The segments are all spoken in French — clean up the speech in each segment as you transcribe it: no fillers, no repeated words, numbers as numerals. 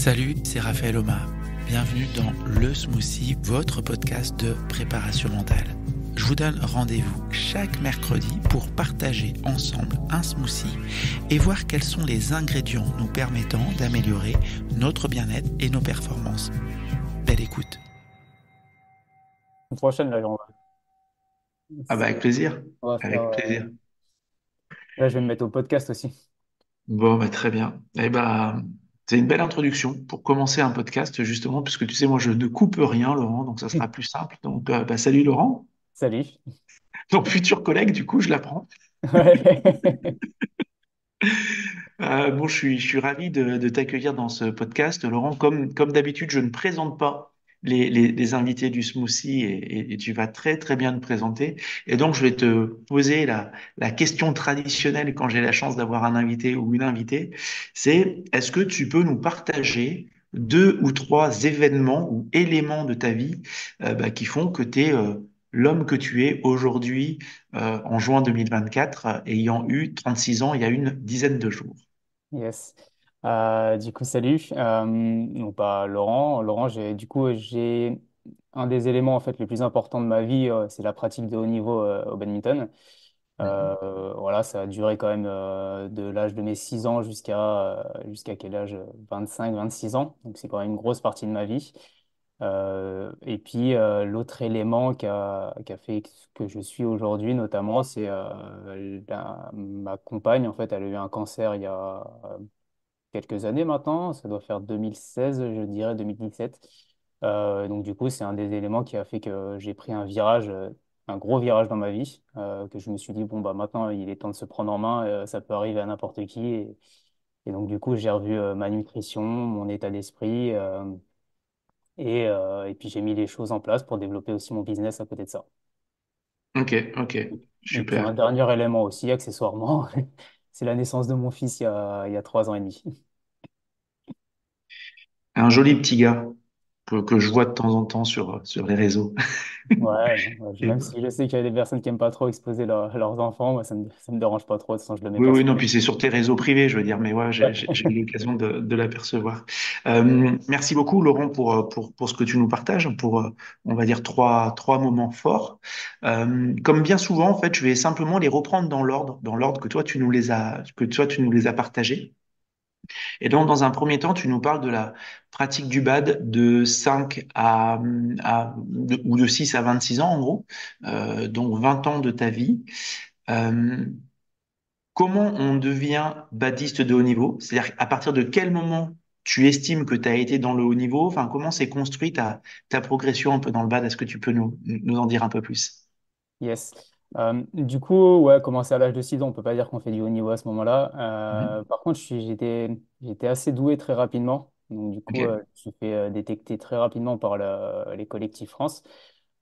Salut, c'est Raphaël Omar. Bienvenue dans Le Smoothie, votre podcast de préparation mentale. Je vous donne rendez-vous chaque mercredi pour partager ensemble un smoothie et voir quels sont les ingrédients nous permettant d'améliorer notre bien-être et nos performances. Belle écoute. La prochaine, là, Ah bah avec plaisir, on va faire, avec plaisir. là, je vais me mettre au podcast aussi. Bon, bah très bien. Eh bah, c'est une belle introduction pour commencer un podcast, justement, puisque tu sais, moi, je ne coupe rien, Laurent, donc ça sera plus simple. Donc, salut Laurent, Salut. donc futur collègue, du coup, je l'apprends. Ouais. Bon, je suis ravi de t'accueillir dans ce podcast, Laurent. Comme d'habitude, je ne présente pas les invités du smoothie et tu vas très, très bien te présenter. Et donc, je vais te poser la question traditionnelle quand j'ai la chance d'avoir un invité ou une invitée. C'est, est-ce que tu peux nous partager deux ou trois événements ou éléments de ta vie qui font que tu es l'homme que tu es aujourd'hui en juin 2024, ayant eu 36 ans il y a une dizaine de jours. Yes. Du coup, salut. Donc, bah, Laurent, j'ai un des éléments en fait les plus importants de ma vie, c'est la pratique de haut niveau au badminton. Mhm. Voilà, ça a duré quand même de l'âge de mes 6 ans jusqu'à quel âge? 25, 26 ans. Donc, c'est quand même une grosse partie de ma vie. Et puis, l'autre élément qui a fait que je suis aujourd'hui, notamment, c'est ma compagne. En fait, elle a eu un cancer il y a quelques années maintenant. Ça doit faire 2016, je dirais 2017. Donc, du coup, c'est un des éléments qui a fait que j'ai pris un gros virage dans ma vie, que je me suis dit, bon, bah, maintenant, il est temps de se prendre en main. Ça peut arriver à n'importe qui. Et donc, du coup, j'ai revu ma nutrition, mon état d'esprit. Et puis j'ai mis les choses en place pour développer aussi mon business à côté de ça. Ok, ok, Et puis un super. dernier élément aussi, accessoirement, c'est la naissance de mon fils il y a 3 ans et demi. Un joli petit gars que je vois de temps en temps sur les réseaux. Ouais, Et même voilà. si je sais qu'il y a des personnes qui n'aiment pas trop exposer leurs enfants, moi ça me dérange pas trop, de toute façon je le mets Oui, pas oui, sur. non, puis c'est sur tes réseaux privés, je veux dire, mais ouais, j'ai Ouais. j'ai- j'ai eu l'occasion de l'apercevoir. Merci beaucoup, Laurent, pour ce que tu nous partages, pour, on va dire, trois moments forts. Comme bien souvent, en fait, je vais simplement les reprendre dans l'ordre que toi, tu nous les as partagés. Et donc, dans un premier temps, tu nous parles de la pratique du bad de 5 ou de 6 à 26 ans, en gros, donc 20 ans de ta vie. Euh, Comment on devient badiste de haut niveau? C'est-à-dire à partir de quel moment tu estimes que tu as été dans le haut niveau? Enfin, comment s'est construite ta progression un peu dans le bad? Est-ce que tu peux nous en dire un peu plus? Yes. Du coup, ouais, commencer à l'âge de 6 ans, on peut pas dire qu'on fait du haut niveau à ce moment-là. Mhm. Par contre, j'étais assez doué très rapidement. Donc, du coup, Ok, je suis fait détecter très rapidement par les collectifs France.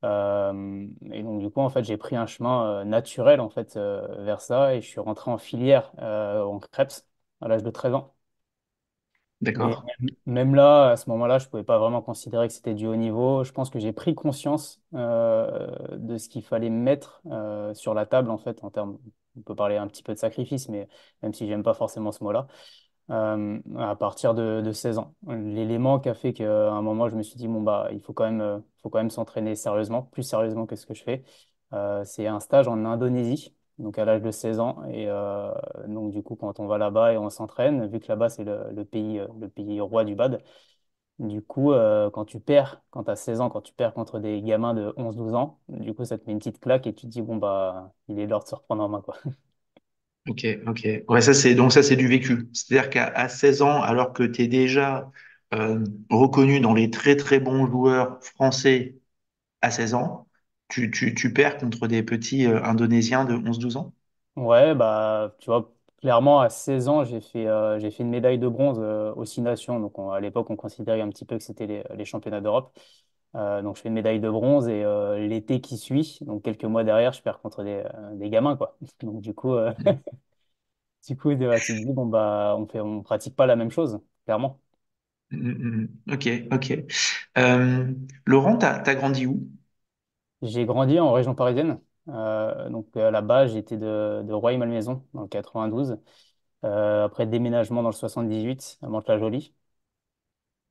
Et donc, du coup, en fait, j'ai pris un chemin naturel en fait, vers ça et je suis rentré en filière en CREPS à l'âge de 13 ans. Mais d'accord. même là, à ce moment-là, je ne pouvais pas vraiment considérer que c'était du haut niveau. Je pense que j'ai pris conscience de ce qu'il fallait mettre sur la table, en fait, en termes, on peut parler un petit peu de sacrifice, mais même si j'aime pas forcément ce mot-là, à partir de 16 ans. L'élément qui a fait qu'à un moment, je me suis dit, bon, bah, faut quand même s'entraîner sérieusement, plus sérieusement que ce que je fais. C'est un stage en Indonésie, donc à l'âge de 16 ans. Et donc, du coup, quand on va là-bas et on s'entraîne, vu que là-bas, c'est le pays roi du bad, du coup, quand tu as 16 ans, quand tu perds contre des gamins de 11 12 ans, du coup, ça te met une petite claque et tu te dis, bon, bah, il est l'heure de se reprendre en main, quoi. Ok, ok. Ouais, ça c'est du vécu. C'est-à-dire qu'à 16 ans, alors que tu es déjà reconnu dans les très très bons joueurs français à 16 ans, tu perds contre des petits Indonésiens de 11 12 ans? Ouais, bah, tu vois, clairement, à 16 ans, j'ai fait une médaille de bronze aux Six Nations. Donc, à l'époque, on considérait un petit peu que c'était les championnats d'Europe. Donc, je fais une médaille de bronze et l'été qui suit, donc quelques mois derrière, je perds contre des gamins, quoi. Donc, tu te dis, bon, bah, on pratique pas la même chose, clairement. Ok, ok. Euh, Laurent, t'as grandi où? J'ai grandi en région parisienne. Donc, là-bas, j'étais de Rueil-Malmaison, dans le 92. Après, déménagement dans le 78, à Mantes-la-Jolie.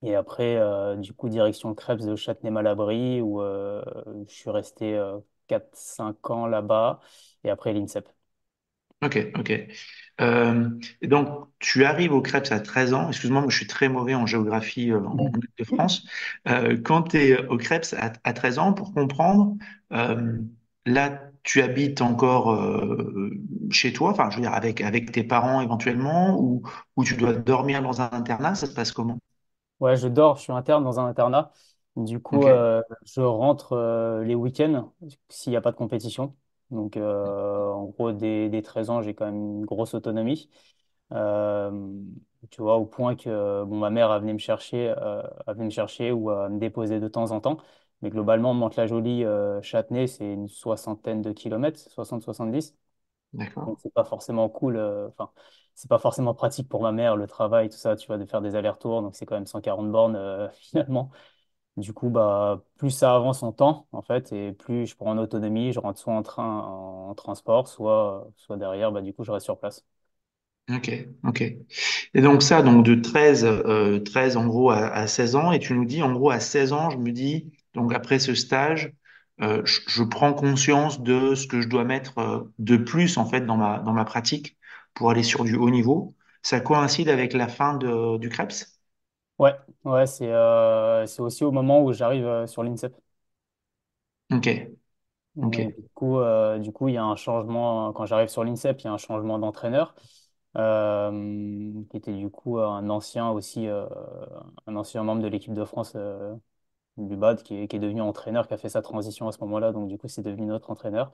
Et après, du coup, direction Crêpes de Châtenay-Malabry, où je suis resté 4-5 ans là-bas, et après l'INSEP. Ok, ok. Et donc, tu arrives au Crèps à 13 ans. Excuse-moi, moi, je suis très mauvais en géographie en Île-de-France. Quand tu es au Crèps à 13 ans, pour comprendre, euh, là, tu habites encore chez toi, enfin, je veux dire, avec tes parents éventuellement, ou tu dois dormir dans un internat, ça se passe comment? Ouais, je dors, je suis interne dans un internat. Du coup, Ok, je rentre les week-ends s'il n'y a pas de compétition. Donc, en gros, dès 13 ans, j'ai quand même une grosse autonomie. Euh, Tu vois, au point que bon, ma mère a venu me chercher, ou à me déposer de temps en temps. Mais globalement, Mantes-la-Jolie, Châtenay, c'est une soixantaine de kilomètres, 60-70. d'accord. Donc, c'est pas forcément cool. Enfin, c'est pas forcément pratique pour ma mère, le travail, tout ça, tu vois, de faire des allers-retours. Donc, c'est quand même 140 bornes finalement. Du coup, bah, plus ça avance en temps, en fait, et plus je prends en autonomie, je rentre soit en train, en transport, soit derrière, bah, du coup, je reste sur place. Ok, ok. Et donc ça, donc de 13 en gros à 16 ans, et tu nous dis en gros à 16 ans, je me dis, donc après ce stage, je prends conscience de ce que je dois mettre de plus en fait dans ma pratique pour aller sur du haut niveau. Ça coïncide avec la fin du CREPS? Ouais, ouais, c'est aussi au moment où j'arrive sur l'INSEP. Ok, ok, Donc, du coup, il y a un changement, quand j'arrive sur l'INSEP, il y a un changement d'entraîneur, qui était du coup un ancien membre de l'équipe de France du BAD, qui est devenu entraîneur, qui a fait sa transition à ce moment-là. Donc, du coup, c'est devenu notre entraîneur.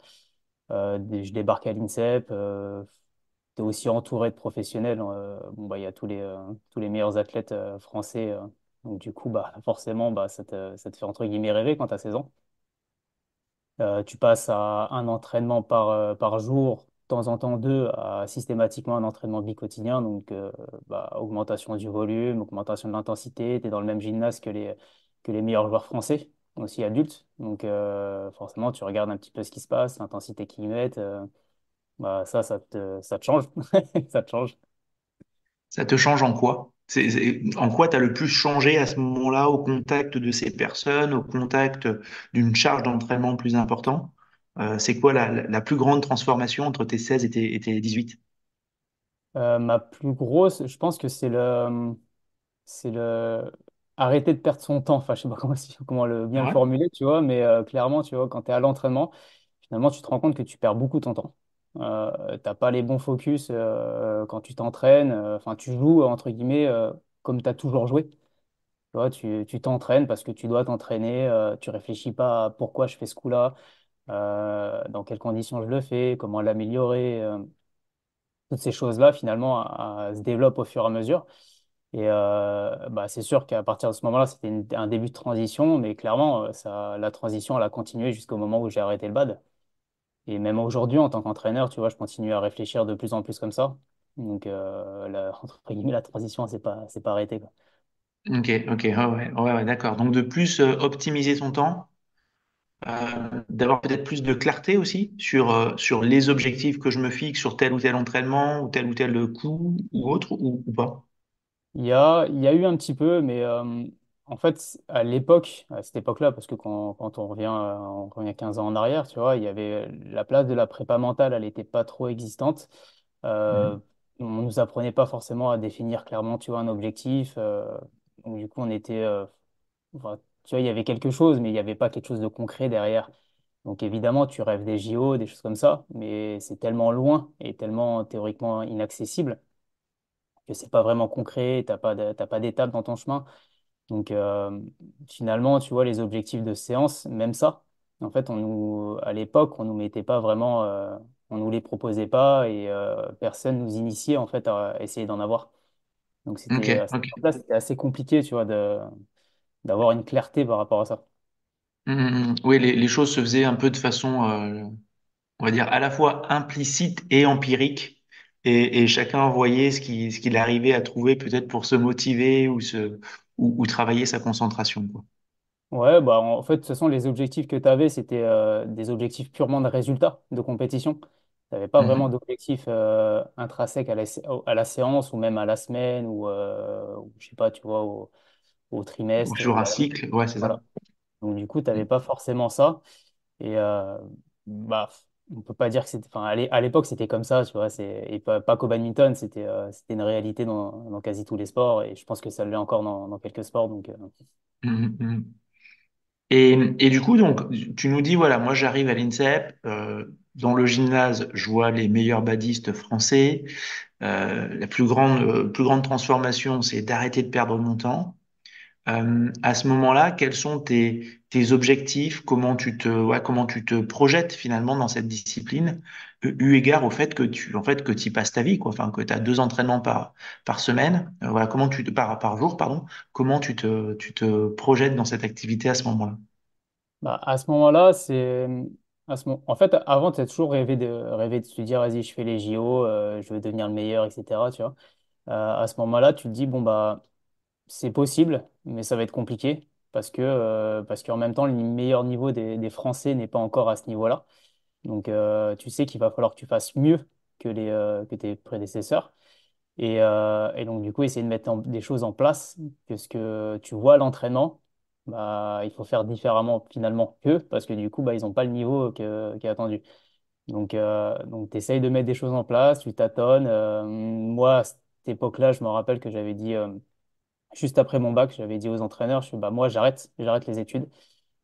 Je débarque à l'INSEP. Tu es aussi entouré de professionnels. Bon, bah, il y a tous les meilleurs athlètes français. Donc, du coup, bah, forcément, bah, ça te fait entre guillemets rêver quand tu as 16 ans. Tu passes à un entraînement par jour, de temps en temps deux, à systématiquement un entraînement bi-quotidien. Donc, bah, augmentation du volume, augmentation de l'intensité. Tu es dans le même gymnase que les meilleurs joueurs français, aussi adultes. Donc, forcément, tu regardes un petit peu ce qui se passe, l'intensité qu'ils mettent. Bah, ça te change. Ça te change. ça te change en quoi? En quoi tu as le plus changé à ce moment-là au contact de ces personnes, au contact d'une charge d'entraînement plus important? C'est quoi la plus grande transformation entre tes 16 et tes 18? Ma plus grosse, je pense que c'est le arrêter de perdre son temps. Enfin, je sais pas bien le Ouais. formuler, tu vois, mais clairement, tu vois, quand tu es à l'entraînement, finalement, tu te rends compte que tu perds beaucoup ton temps. T'as pas les bons focus quand tu t'entraînes. Enfin, tu joues, entre guillemets, comme tu as toujours joué. Tu vois, tu t'entraînes parce que tu dois t'entraîner. Tu réfléchis pas à pourquoi je fais ce coup-là, dans quelles conditions je le fais, comment l'améliorer. Toutes ces choses-là, finalement, se développent au fur et à mesure. Et bah, c'est sûr qu'à partir de ce moment-là, c'était un début de transition, mais clairement, la transition, elle a continué jusqu'au moment où j'ai arrêté le BAD. Et même aujourd'hui, en tant qu'entraîneur, tu vois, je continue à réfléchir de plus en plus comme ça. Donc, entre guillemets, la transition, c'est pas arrêté, quoi. Ok, ok, ouais, d'accord. Donc de plus optimiser ton temps, d'avoir peut-être plus de clarté aussi sur les objectifs que je me fixe sur tel ou tel entraînement ou tel coup ou autre ou pas. Il y a eu un petit peu, mais en fait, à l'époque, à cette époque-là, parce que quand on revient 15 ans en arrière, tu vois, il y avait la place de la prépa mentale, elle n'était pas trop existante. Euh, Mhm. on nous apprenait pas forcément à définir clairement, tu vois, un objectif. Donc, du coup, enfin, tu vois, il y avait quelque chose, mais il n'y avait pas quelque chose de concret derrière. Donc, évidemment, tu rêves des JO, des choses comme ça, mais c'est tellement loin et tellement théoriquement inaccessible que c'est pas vraiment concret, t'as pas d'étape dans ton chemin. Donc finalement, tu vois, les objectifs de séance, même ça, en fait, à l'époque, on nous mettait pas vraiment, on nous les proposait pas et personne nous initiait en fait à essayer d'en avoir. Donc Ok, c'était à cette ok. époque-là, c'était assez compliqué, tu vois, d'avoir une clarté par rapport à ça. Oui, les choses se faisaient un peu de façon, on va dire, à la fois implicite et empirique, et chacun voyait ce qu'il arrivait à trouver peut-être pour se motiver ou travailler sa concentration, quoi. Ouais, bah en fait, de toute façon, les objectifs que tu avais, c'était des objectifs purement de résultats, de compétition. Tu n'avais pas vraiment Mhm. d'objectifs intrinsèques à la séance ou même à la semaine ou je sais pas, tu vois, au Sur trimestre, un voilà. cycle, ouais, c'est ça. Voilà. Donc du coup, tu n'avais pas forcément ça. Et bah, on peut pas dire que c'était. Enfin, à l'époque, c'était comme ça, tu vois. Et pas qu'au badminton, c'était une réalité dans quasi tous les sports. Et je pense que ça l'est encore dans quelques sports. Donc, Mhm, mhm. Et du coup, donc, tu nous dis, voilà, moi j'arrive à l'INSEP, dans le gymnase, je vois les meilleurs badistes français. La plus grande transformation, c'est d'arrêter de perdre mon temps. À ce moment-là, quels sont tes objectifs? Comment tu te projettes finalement dans cette discipline, eu égard au fait que en fait, que tu y passes ta vie, quoi. Enfin, que tu as deux entraînements par semaine. Voilà, par jour, pardon. Comment tu te projettes dans cette activité à ce moment-là? bah, à ce moment-là, en fait, avant, tu as toujours rêvé de te dire, vas-y, je fais les JO, je veux devenir le meilleur, etc. Tu vois. À ce moment-là, tu te dis, bon, bah, c'est possible, mais ça va être compliqué parce qu'en même temps, le meilleur niveau des Français n'est pas encore à ce niveau-là. Donc, tu sais qu'il va falloir que tu fasses mieux que tes prédécesseurs. Et donc, du coup, essayer de mettre des choses en place que ce que tu vois à l'entraînement, bah, il faut faire différemment finalement qu'eux, parce que du coup, bah, ils n'ont pas le niveau qui est attendu. Donc tu essayes de mettre des choses en place, tu tâtonnes. Moi, à cette époque-là, je me rappelle que j'avais dit, juste après mon bac, j'avais dit aux entraîneurs, bah, moi, j'arrête les études.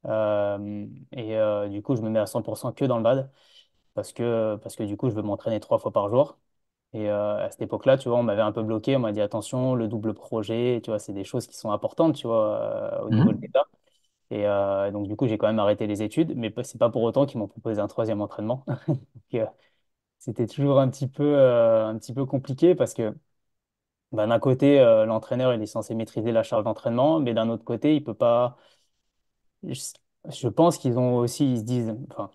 Du coup, je me mets à 100% que dans le bad parce que du coup, je veux m'entraîner 3 fois par jour. À cette époque-là, tu vois, on m'avait un peu bloqué. On m'a dit, attention, le double projet, tu vois, c'est des choses qui sont importantes, tu vois, au niveau de Mhm. l'État. Donc, du coup, j'ai quand même arrêté les études, mais c'est pas pour autant qu'ils m'ont proposé un troisième entraînement. Donc, c'était toujours un petit peu compliqué parce que bah, d'un côté, l'entraîneur, il est censé maîtriser la charge d'entraînement, mais d'un autre côté, il peut pas. Je, je pense qu'ils ont aussi, ils se disent, enfin,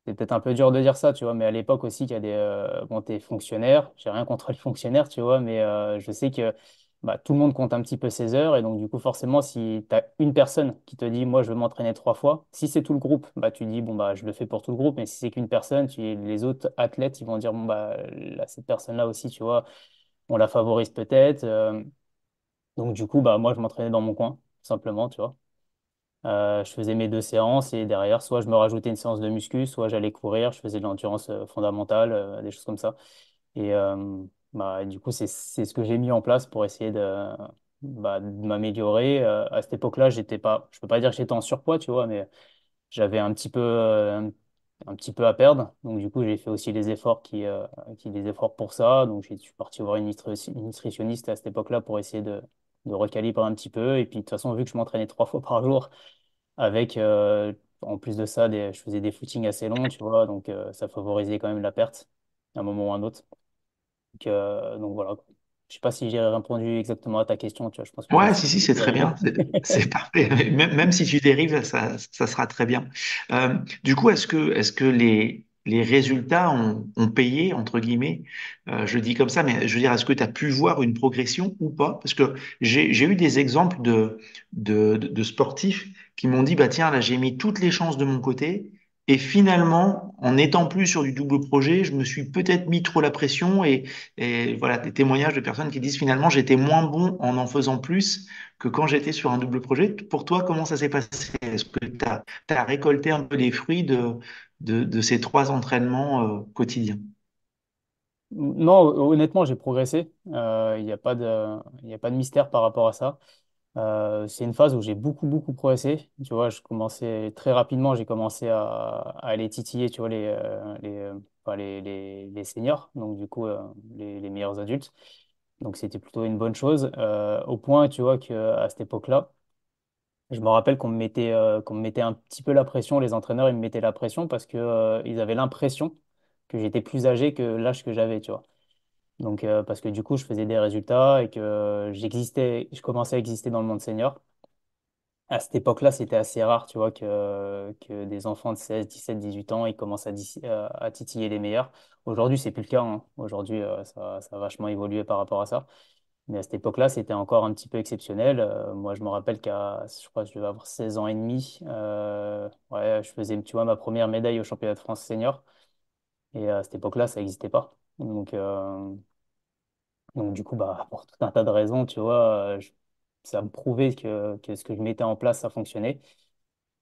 c'est peut-être un peu dur de dire ça, tu vois, mais à l'époque aussi, qu'il y a bon, t'es fonctionnaire, j'ai rien contre les fonctionnaires, tu vois, mais je sais que bah, tout le monde compte un petit peu ses heures, et donc du coup, forcément, si tu as une personne qui te dit, moi, je veux m'entraîner 3 fois, si c'est tout le groupe, bah, tu dis, bon, bah, je le fais pour tout le groupe, mais si c'est qu'une personne, les autres athlètes, ils vont dire, bon, bah, là, cette personne-là aussi, tu vois, on la favorise peut-être. Donc, du coup, bah, moi, je m'entraînais dans mon coin, simplement, tu vois. Je faisais mes 2 séances et derrière, soit je me rajoutais une séance de muscu, soit j'allais courir, je faisais de l'endurance fondamentale, des choses comme ça. Et bah, du coup, c'est ce que j'ai mis en place pour essayer de m'améliorer. À cette époque-là, j'étais pas, je peux pas dire que j'étais en surpoids, tu vois, mais j'avais un petit peu à perdre. Donc, du coup, j'ai fait aussi les efforts pour ça. Donc, je suis parti voir une nutritionniste à cette époque-là pour essayer de recalibrer un petit peu. Et puis, de toute façon, vu que je m'entraînais 3 fois par jour, avec, en plus de ça, je faisais des footings assez longs, tu vois, donc ça favorisait quand même la perte à un moment ou à un autre. Donc voilà. Je sais pas si j'ai répondu exactement à ta question, tu vois, je pense que je me Ouais, suis si, si, c'est très dérivé. bien. C'est parfait. Même si tu dérives, ça sera très bien. Du coup, est-ce que les résultats ont payé, entre guillemets? Je dis comme ça, mais je veux dire, est-ce que tu as pu voir une progression ou pas? Parce que j'ai eu des exemples de sportifs qui m'ont dit, bah tiens, là, j'ai mis toutes les chances de mon côté. Et finalement, en n'étant plus sur du double projet, je me suis peut-être mis trop la pression et voilà, des témoignages de personnes qui disent finalement j'étais moins bon en faisant plus que quand j'étais sur un double projet. Pour toi, comment ça s'est passé? Est-ce que tu as récolté un peu les fruits de ces trois entraînements quotidiens? Non, honnêtement, j'ai progressé. Il y a pas de mystère par rapport à ça. C'est une phase où j'ai beaucoup progressé. Tu vois, je commençais très rapidement, j'ai commencé à aller titiller, tu vois, enfin, les seniors, donc du coup, les meilleurs adultes. Donc c'était plutôt une bonne chose. Au point, tu vois, qu'à cette époque-là, je me rappelle qu'on me mettait un petit peu la pression, les entraîneurs, ils me mettaient la pression parce que, ils avaient l'impression que j'étais plus âgé que l'âge que j'avais, tu vois. Donc, parce que du coup, je faisais des résultats et que je commençais à exister dans le monde senior. À cette époque-là, c'était assez rare, tu vois, que des enfants de 16, 17, 18 ans, ils commencent à titiller les meilleurs. Aujourd'hui, c'est plus le cas, hein. Aujourd'hui, ça a vachement évolué par rapport à ça. Mais à cette époque-là, c'était encore un petit peu exceptionnel. Moi, je me rappelle je crois que je devais avoir 16 ans et demi. Ouais, je faisais, tu vois, ma première médaille au championnat de France senior. Et à cette époque-là, ça n'existait pas. Donc, du coup, bah, pour tout un tas de raisons, tu vois, ça me prouvait que ce que je mettais en place, ça fonctionnait.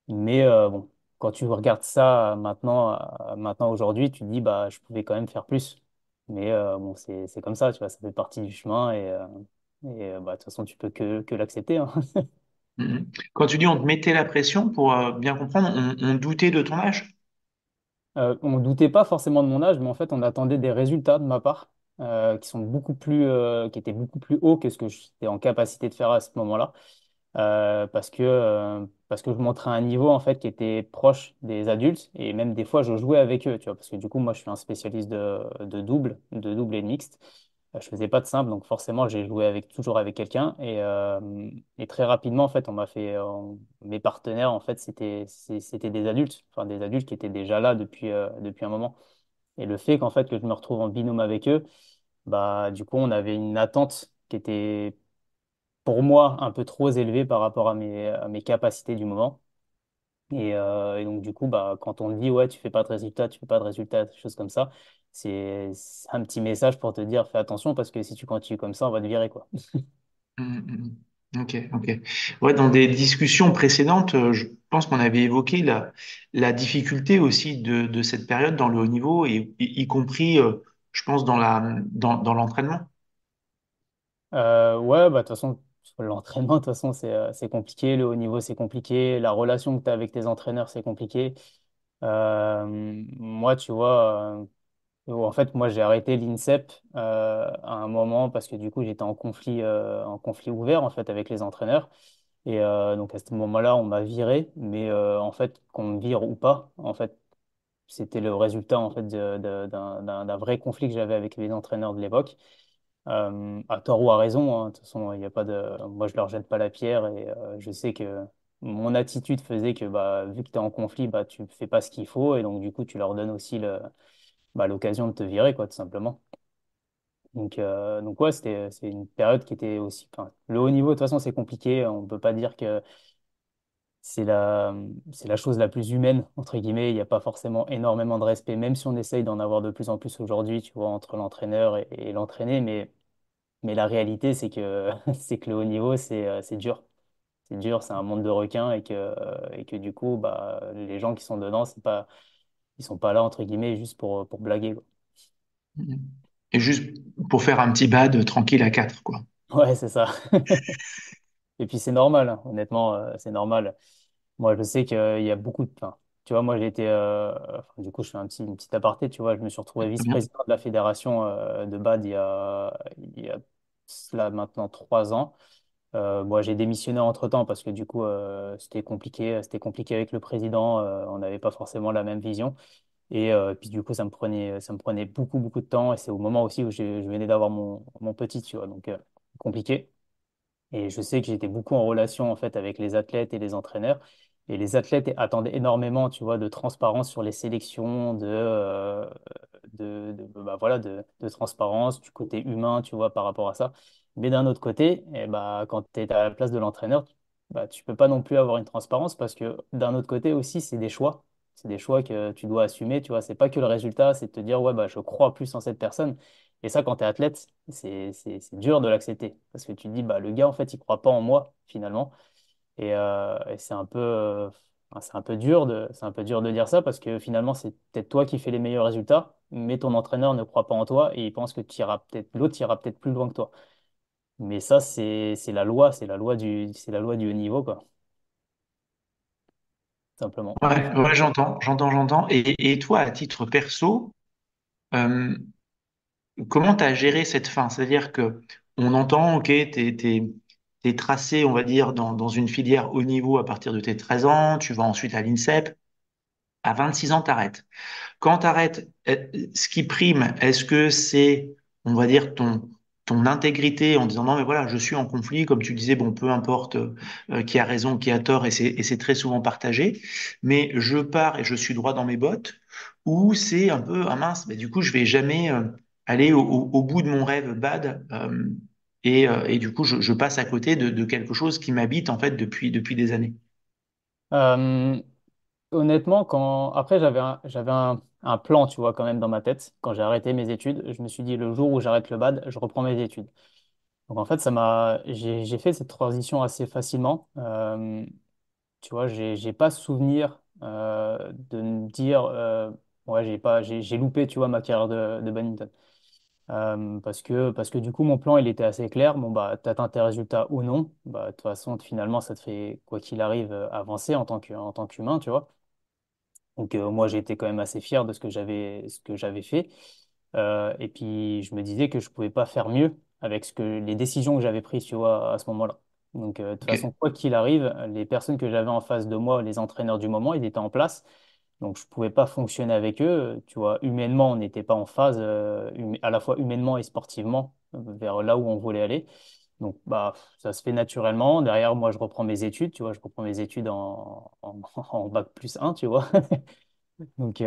Mais bon, quand tu regardes ça maintenant aujourd'hui, tu te dis, bah, je pouvais quand même faire plus. Mais bon, c'est comme ça, tu vois, ça fait partie du chemin bah, de toute façon, tu peux que l'accepter, hein. Mhm. Quand tu dis on te mettait la pression, pour bien comprendre, on doutait de ton âge? On ne doutait pas forcément de mon âge, mais en fait, on attendait des résultats de ma part qui étaient beaucoup plus hauts que ce que j'étais en capacité de faire à ce moment-là. Parce que je montrais un niveau en fait qui était proche des adultes et même des fois je jouais avec eux, tu vois, parce que du coup moi je suis un spécialiste de double et de mixte. Je faisais pas de simple, donc forcément j'ai joué toujours avec quelqu'un et très rapidement en fait mes partenaires en fait c'était des adultes, enfin des adultes qui étaient déjà là depuis un moment. Et le fait qu'en fait que je me retrouve en binôme avec eux, bah du coup on avait une attente qui était pour moi, un peu trop élevé par rapport à mes capacités du moment. Et donc, du coup, bah, quand on te dit, ouais, tu fais pas de résultats, tu fais pas de résultats, des choses comme ça, c'est un petit message pour te dire, fais attention parce que si tu continues comme ça, on va te virer, quoi. Mhm, mhm. Ok, ok. Ouais, dans des discussions précédentes, je pense qu'on avait évoqué la difficulté aussi de cette période dans le haut niveau, et y compris, je pense, dans l'entraînement. Ouais, bah, de toute façon, l'entraînement, de toute façon, c'est compliqué. Le haut niveau, c'est compliqué. La relation que tu as avec tes entraîneurs, c'est compliqué. Moi, tu vois. En fait, moi, j'ai arrêté l'INSEP à un moment parce que du coup, j'étais en conflit ouvert en fait avec les entraîneurs. Et donc à ce moment-là, on m'a viré. Mais en fait, qu'on me vire ou pas, en fait, c'était le résultat en fait d'un vrai conflit que j'avais avec les entraîneurs de l'époque. À tort ou à raison, hein. De toute façon, il y a pas de. Moi, je leur jette pas la pierre et je sais que mon attitude faisait que bah, vu que tu es en conflit, bah, tu fais pas ce qu'il faut et donc du coup, tu leur donnes aussi l'occasion de te virer, quoi, tout simplement. Donc ouais, c'est une période qui était aussi. Enfin, le haut niveau, de toute façon, c'est compliqué. On peut pas dire que c'est c'est la chose la plus humaine, entre guillemets. Il n'y a pas forcément énormément de respect, même si on essaye d'en avoir de plus en plus aujourd'hui, tu vois, entre l'entraîneur et l'entraîné. Mais la réalité, c'est que, c'est que le haut niveau, c'est dur. C'est dur, c'est un monde de requins et que du coup, bah, les gens qui sont dedans, ils sont pas là, entre guillemets, juste pour blaguer, quoi. Mhm. Et juste pour faire un petit bad tranquille à quatre, quoi. Ouais, c'est ça. Et puis c'est normal, hein. Honnêtement, c'est normal. Moi, je sais qu'il y a beaucoup de. Enfin, tu vois, moi, j'ai été. Enfin, du coup, je fais une petite aparté. Tu vois, je me suis retrouvé Très bien. vice-président de la fédération de BAD il y a cela maintenant 3 ans. Moi, j'ai démissionné entre-temps parce que du coup, c'était compliqué. C'était compliqué avec le président. On n'avait pas forcément la même vision. Et puis, du coup, ça me prenait beaucoup, beaucoup de temps. Et c'est au moment aussi où je venais d'avoir mon petit, tu vois. Donc, compliqué. Et je sais que j'étais beaucoup en relation en fait avec les athlètes et les entraîneurs. Et les athlètes attendaient énormément, tu vois, de transparence sur les sélections, bah, voilà, de transparence, du côté humain, tu vois, par rapport à ça. Mais d'un autre côté, eh bah, quand tu es à la place de l'entraîneur, bah, tu peux pas non plus avoir une transparence parce que d'un autre côté aussi, c'est des choix. C'est des choix que tu dois assumer, tu vois. C'est pas que le résultat, c'est de te dire, ouais, bah, je crois plus en cette personne. Et ça, quand tu es athlète, c'est dur de l'accepter. Parce que tu te dis, bah, le gars, en fait, il croit pas en moi, finalement. Et c'est un peu c'est un peu dur de dire ça parce que finalement, c'est peut-être toi qui fais les meilleurs résultats, mais ton entraîneur ne croit pas en toi et il pense que l'autre ira peut-être plus loin que toi. Mais ça, c'est la loi du haut niveau, quoi, simplement. Ouais, ouais, j'entends. Et toi, à titre perso, euh, comment tu as géré cette fin? C'est-à-dire que on entend, ok, t'es tracé, on va dire, dans une filière haut niveau à partir de tes 13 ans, tu vas ensuite à l'INSEP, à 26 ans, t'arrêtes. Quand t'arrêtes, ce qui prime, est-ce que c'est, on va dire, ton intégrité en disant non, mais voilà, je suis en conflit, comme tu disais, bon, peu importe qui a raison, qui a tort, et c'est très souvent partagé, mais je pars et je suis droit dans mes bottes, ou c'est un peu, ah mince, mais du coup, je vais jamais aller au bout de mon rêve bad, et du coup, je passe à côté de quelque chose qui m'habite en fait depuis des années. Euh, Honnêtement, après, j'avais un plan, tu vois, quand même dans ma tête. Quand j'ai arrêté mes études, je me suis dit, le jour où j'arrête le BAD, je reprends mes études. Donc en fait, j'ai fait cette transition assez facilement. Tu vois, j'ai pas souvenir de me dire, ouais, j'ai loupé, tu vois, ma carrière de badminton. Parce que du coup, mon plan, il était assez clair. Bon, bah, tu atteins tes résultats ou non. Bah, de toute façon, finalement, ça te fait, quoi qu'il arrive, avancer en tant qu'humain, tu vois. Donc, moi, j'ai été quand même assez fier de ce que j'avais fait. Et puis, je me disais que je pouvais pas faire mieux avec les décisions que j'avais prises, tu vois, à ce moment-là. Donc, de toute Ok, façon, quoi qu'il arrive, les personnes que j'avais en face de moi, les entraîneurs du moment, ils étaient en place. Donc, je pouvais pas fonctionner avec eux. Tu vois, humainement, on n'était pas en phase, à la fois humainement et sportivement, vers là où on voulait aller. Donc, bah, ça se fait naturellement. Derrière, moi, je reprends mes études, tu vois, je reprends mes études en bac+1, tu vois. Donc,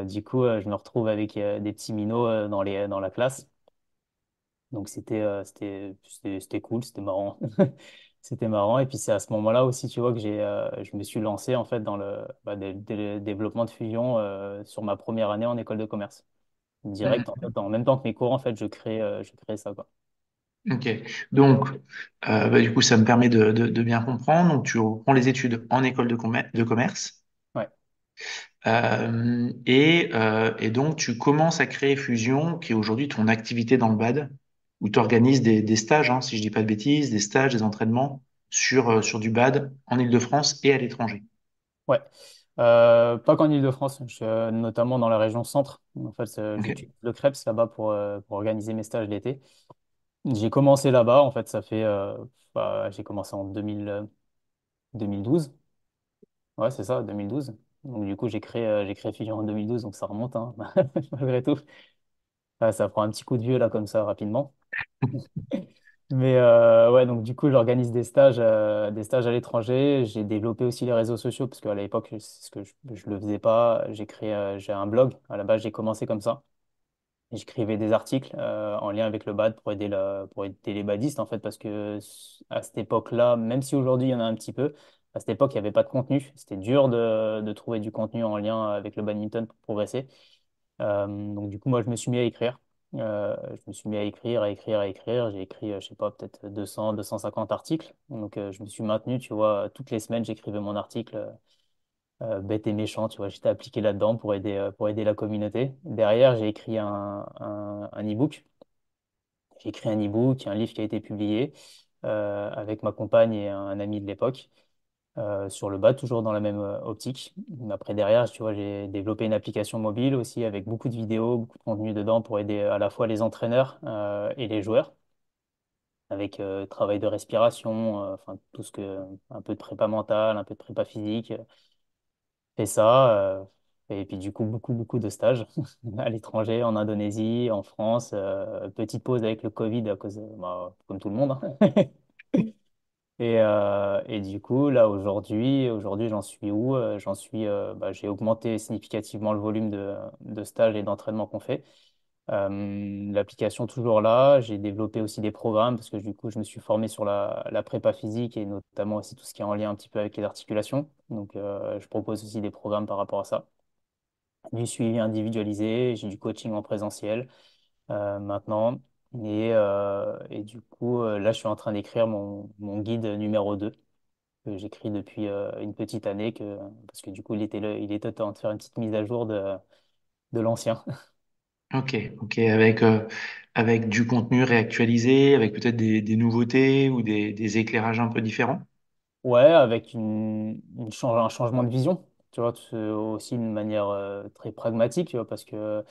du coup, je me retrouve avec des petits minots dans la classe. Donc, c'était cool, c'était marrant. C'était marrant. Et puis, c'est à ce moment-là aussi, tu vois, que je me suis lancé en fait dans le développement de fusion sur ma première année en école de commerce. Direct, en Mhm. fait, en même temps que mes cours, en fait, je crée ça, quoi. Ok. Donc, bah, du coup, ça me permet de bien comprendre. Donc, tu reprends les études en école de commerce. Ouais. Et donc, tu commences à créer Fusion, qui est aujourd'hui ton activité dans le BAD, où tu organises des stages, hein, si je dis pas de bêtises, des stages, des entraînements sur du BAD en Île-de-France et à l'étranger. Ouais. Pas qu'en Île-de-France, notamment dans la région centre. En fait, Ok. j'utilise le CREPS là-bas pour organiser mes stages d'été. J'ai commencé là-bas, en fait, j'ai commencé en 2012. Ouais, c'est ça, 2012. Donc, du coup, j'ai créé Fusion en 2012, donc ça remonte, hein, malgré tout. Ouais, ça prend un petit coup de vieux, là, comme ça, rapidement. Mais ouais, donc du coup, j'organise des stages à l'étranger. J'ai développé aussi les réseaux sociaux, parce qu'à l'époque, c'est ce que je le faisais pas. J'ai un blog. À la base, j'ai commencé comme ça. J'écrivais des articles en lien avec le BAD pour aider les badistes, en fait, parce que à cette époque-là, même si aujourd'hui il y en a un petit peu, à cette époque, il n'y avait pas de contenu. C'était dur de trouver du contenu en lien avec le badminton pour progresser. Donc, du coup, moi, je me suis mis à écrire. Je me suis mis à écrire, à écrire, à écrire. J'ai écrit, je sais pas, peut-être 200, 250 articles. Donc, je me suis maintenu, tu vois, toutes les semaines, j'écrivais mon article bête et méchant, tu vois, j'étais appliqué là-dedans pour aider la communauté. Derrière, j'ai écrit un e-book. J'ai écrit un e-book, un livre qui a été publié avec ma compagne et un ami de l'époque sur le bas, toujours dans la même optique. Après, derrière, tu vois, j'ai développé une application mobile aussi avec beaucoup de vidéos, beaucoup de contenu dedans pour aider à la fois les entraîneurs et les joueurs avec travail de respiration, enfin un peu de prépa mentale, un peu de prépa physique. Fait ça. Et puis du coup, beaucoup de stages à l'étranger, en Indonésie, en France. Petite pause avec le Covid bah, comme tout le monde, hein. Et du coup, là, aujourd'hui, j'en suis où? Bah, j'ai augmenté significativement le volume de stages et d'entraînements qu'on fait. L'application toujours là. J'ai développé aussi des programmes parce que du coup, je me suis formé sur la prépa physique et notamment aussi tout ce qui est en lien un petit peu avec les articulations. Donc, je propose aussi des programmes par rapport à ça. Du suivi individualisé, j'ai du coaching en présentiel maintenant. Et du coup, là, je suis en train d'écrire mon guide numéro 2 que j'écris depuis une petite année parce que du coup, il était temps de faire une petite mise à jour de l'ancien. Ok, ok, avec du contenu réactualisé, avec peut-être des nouveautés ou des éclairages un peu différents. Ouais, avec un changement de vision, tu vois, c'est aussi une manière très pragmatique, tu vois, parce que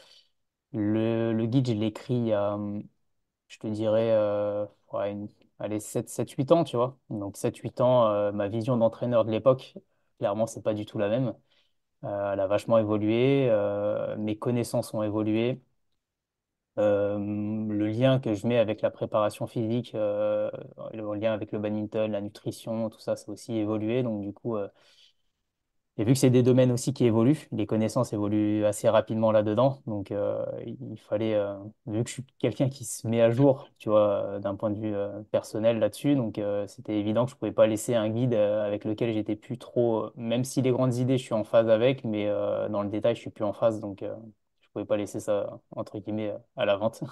le guide, je l'ai écrit il y a, je te dirais, ouais, allez, 8 ans, tu vois. Donc 7 8 ans, ma vision d'entraîneur de l'époque, clairement, c'est pas du tout la même. Elle a vachement évolué, mes connaissances ont évolué. Le lien que je mets avec la préparation physique, le lien avec le badminton, la nutrition, tout ça, ça a aussi évolué. Donc du coup, et vu que c'est des domaines aussi qui évoluent, les connaissances évoluent assez rapidement là-dedans. Donc, il fallait, vu que je suis quelqu'un qui se met à jour, tu vois, d'un point de vue personnel là-dessus, donc c'était évident que je pouvais pas laisser un guide avec lequel j'étais plus trop, même si les grandes idées, je suis en phase avec, mais dans le détail, je suis plus en phase. Donc, je pouvais pas laisser ça, entre guillemets, à la vente.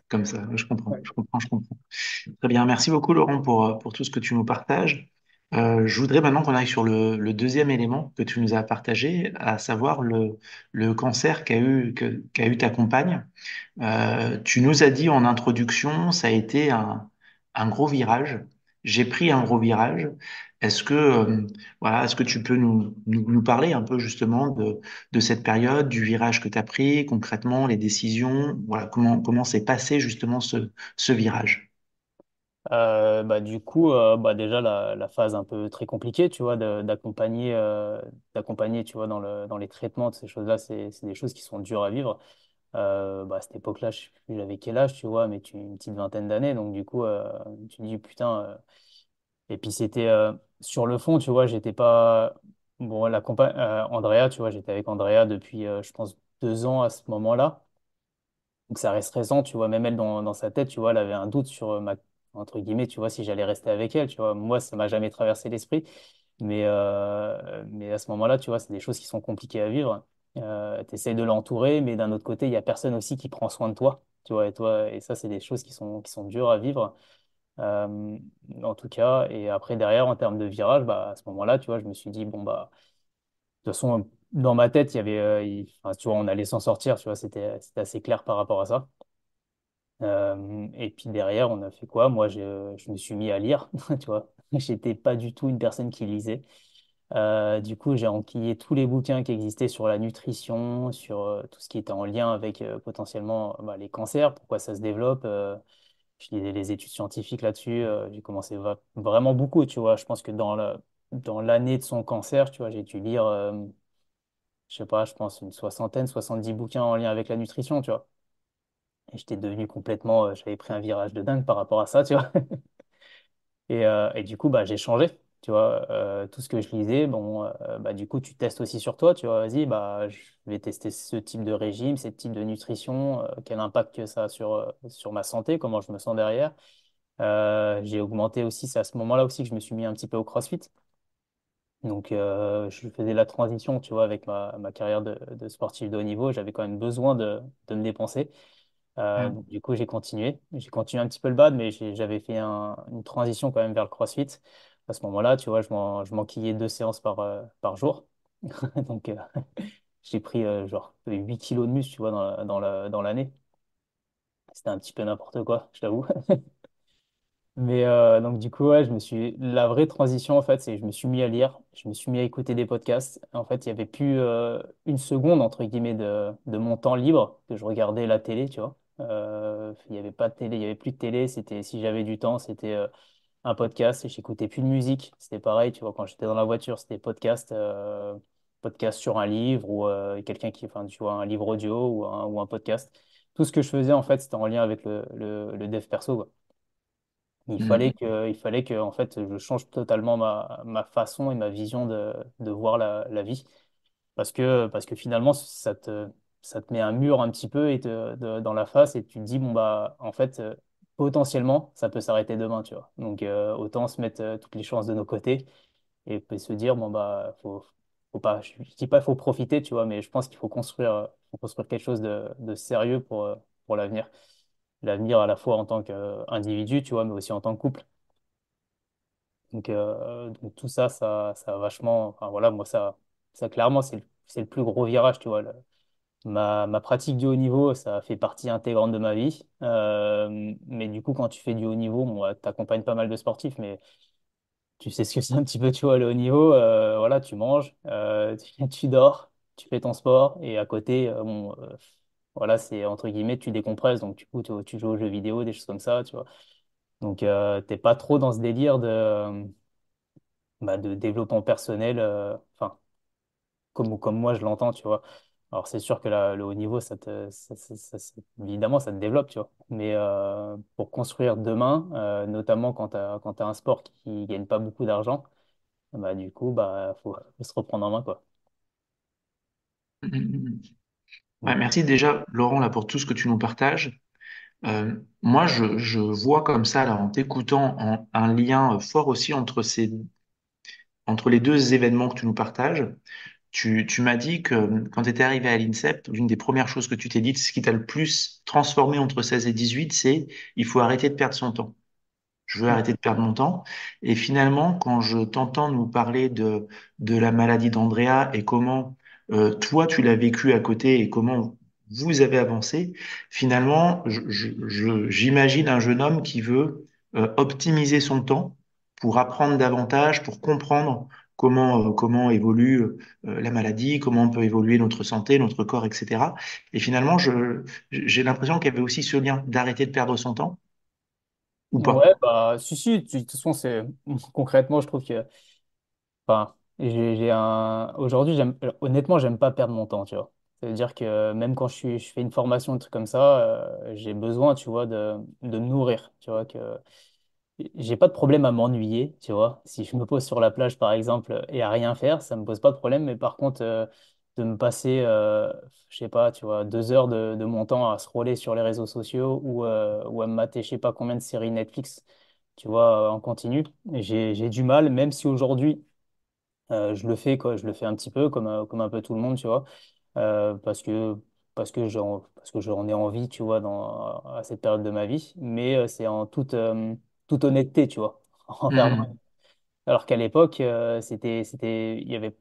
comme ça. Je comprends, Ouais. je comprends, je comprends. Très bien. Merci beaucoup, Laurent, pour tout ce que tu nous partages. Je voudrais maintenant qu'on aille sur le deuxième élément que tu nous as partagé, à savoir le cancer qu'a eu ta compagne. Tu nous as dit en introduction, ça a été un gros virage. J'ai pris un gros virage. Est-ce que tu peux nous parler un peu justement de cette période, du virage que tu as pris, concrètement, les décisions, voilà, comment s'est passé justement ce virage? Du coup, déjà la phase un peu très compliquée, tu vois, d'accompagner, tu vois, dans les traitements de ces choses-là, c'est des choses qui sont dures à vivre. À cette époque-là, je sais plus j'avais quel âge, tu vois, mais une petite vingtaine d'années, donc du coup, tu te dis putain. Et puis c'était sur le fond, tu vois, j'étais pas bon, Andrea, tu vois, j'étais avec Andrea depuis, je pense, 2 ans à ce moment-là. Donc ça reste récent, tu vois, même elle dans sa tête, tu vois, elle avait un doute sur entre guillemets, tu vois, si j'allais rester avec elle, tu vois. Moi, ça m'a jamais traversé l'esprit, mais à ce moment-là, tu vois, c'est des choses qui sont compliquées à vivre. Tu essaies de l'entourer, mais d'un autre côté, il y a personne aussi qui prend soin de toi, tu vois, et ça, c'est des choses qui sont dures à vivre. Euh, En tout cas, et après, derrière, en termes de virage, à ce moment-là, tu vois, je me suis dit, bon, de toute façon, dans ma tête, il y avait, enfin, tu vois, on allait s'en sortir, tu vois, c'était assez clair par rapport à ça. Et puis derrière, on a fait quoi? Moi, je me suis mis à lire, tu vois. J'étais pas du tout une personne qui lisait. Du coup, j'ai enquillé tous les bouquins qui existaient sur la nutrition, sur tout ce qui était en lien avec potentiellement les cancers, pourquoi ça se développe. Je lisais les études scientifiques là-dessus. J'ai commencé vraiment beaucoup, tu vois. Je pense que dans l'année de son cancer, tu vois, j'ai dû lire, je sais pas, je pense une soixantaine, 70 bouquins en lien avec la nutrition, tu vois. Et j'étais devenu complètement, j'avais pris un virage de dingue par rapport à ça, tu vois. Et du coup, j'ai changé, tu vois. Tout ce que je lisais, bon, du coup, tu testes aussi sur toi, tu vois. Vas-y, je vais tester ce type de régime, ce type de nutrition, quel impact que ça a sur ma santé, comment je me sens derrière. J'ai augmenté aussi, c'est à ce moment-là aussi que je me suis mis un petit peu au CrossFit. Donc, je faisais la transition, tu vois, avec ma carrière de sportif de haut niveau. J'avais quand même besoin de me dépenser. Donc, du coup, j'ai continué. J'ai continué un petit peu le bad, mais j'avais fait une transition quand même vers le CrossFit. À ce moment-là, tu vois, je m'enquillais 2 séances par jour. Donc, j'ai pris genre 8 kilos de muscle, tu vois, dans l'année. C'était un petit peu n'importe quoi, je t'avoue. Mais donc du coup, ouais, la vraie transition, en fait, c'est que je me suis mis à lire, je me suis mis à écouter des podcasts. En fait, il n'y avait plus une seconde, entre guillemets, de mon temps libre que je regardais la télé, tu vois. Il n'y avait pas de télé, il n'y avait plus de télé. C'était, si j'avais du temps, c'était un podcast et j'écoutais plus de musique. C'était pareil, tu vois, quand j'étais dans la voiture, c'était podcast sur un livre ou enfin, tu vois, un livre audio ou un podcast. Tout ce que je faisais, en fait, c'était en lien avec le dev perso, quoi. Mhm. Il fallait que en fait, je change totalement ma façon et ma vision de voir la vie. Parce que finalement, ça te met un mur un petit peu dans la face et tu te dis, bon, en fait, potentiellement, ça peut s'arrêter demain, tu vois. Donc, autant se mettre toutes les chances de nos côtés et puis se dire, bon, faut pas, je dis pas qu'il faut profiter, tu vois, mais je pense qu'il faut construire quelque chose de sérieux pour l'avenir. L'avenir à la fois en tant qu'individu, tu vois, mais aussi en tant que couple. Donc tout ça, ça a vachement. Enfin voilà, moi, ça clairement, c'est le plus gros virage, tu vois. Ma pratique du haut niveau, ça fait partie intégrante de ma vie. Mais du coup, quand tu fais du haut niveau, bon, tu accompagnes pas mal de sportifs, mais tu sais ce que c'est un petit peu, tu vois, le haut niveau. Voilà, tu manges, tu dors, tu fais ton sport, et à côté, voilà, c'est entre guillemets, tu décompresses. Donc, du coup, tu joues aux jeux vidéo, des choses comme ça, tu vois. Donc, t'es pas trop dans ce délire de développement personnel, enfin, comme moi je l'entends, tu vois. Alors c'est sûr que le haut niveau, évidemment, ça te développe, tu vois. Mais pour construire demain, notamment quand tu as un sport qui gagne pas beaucoup d'argent, du coup, faut se reprendre en main, quoi. Mhm. Ouais, Mm. merci déjà, Laurent, là, pour tout ce que tu nous partages. Moi, je vois comme ça, là, en t'écoutant, un lien fort aussi entre les deux événements que tu nous partages. tu m'as dit que quand tu étais arrivé à l'INSEP, l'une des premières choses que tu t'es dit, ce qui t'a le plus transformé entre 16 et 18, c'est il faut arrêter de perdre son temps. Je veux arrêter de perdre mon temps. Et finalement, quand je t'entends nous parler de la maladie d'Andrea et comment toi, tu l'as vécu à côté et comment vous avez avancé, finalement, j'imagine un jeune homme qui veut optimiser son temps pour apprendre davantage, pour comprendre comment évolue la maladie, comment on peut évoluer notre santé, notre corps, etc. Et finalement, j'ai l'impression qu'il y avait aussi ce lien d'arrêter de perdre son temps ou pas. Ouais, bah, si, de toute façon, c'est concrètement, je trouve que, enfin, j'ai aujourd'hui, honnêtement, j'aime pas perdre mon temps, tu vois. C'est-à-dire que même quand je fais une formation, un truc comme ça, j'ai besoin, tu vois, de me nourrir, tu vois, que j'ai pas de problème à m'ennuyer, tu vois. Si je me pose sur la plage, par exemple, et à rien faire, ça me pose pas de problème. Mais par contre, de me passer, je sais pas, tu vois, 2 heures de mon temps à scroller sur les réseaux sociaux ou à me mater, je sais pas combien de séries Netflix, tu vois, en continu, j'ai du mal, même si aujourd'hui, je le fais, quoi, je le fais un petit peu, comme un peu tout le monde, tu vois, parce que parce que j'en ai envie, tu vois, à cette période de ma vie, mais c'est en toute honnêteté, tu vois, envers moi. Mhm. Alors qu'à l'époque, il y avait,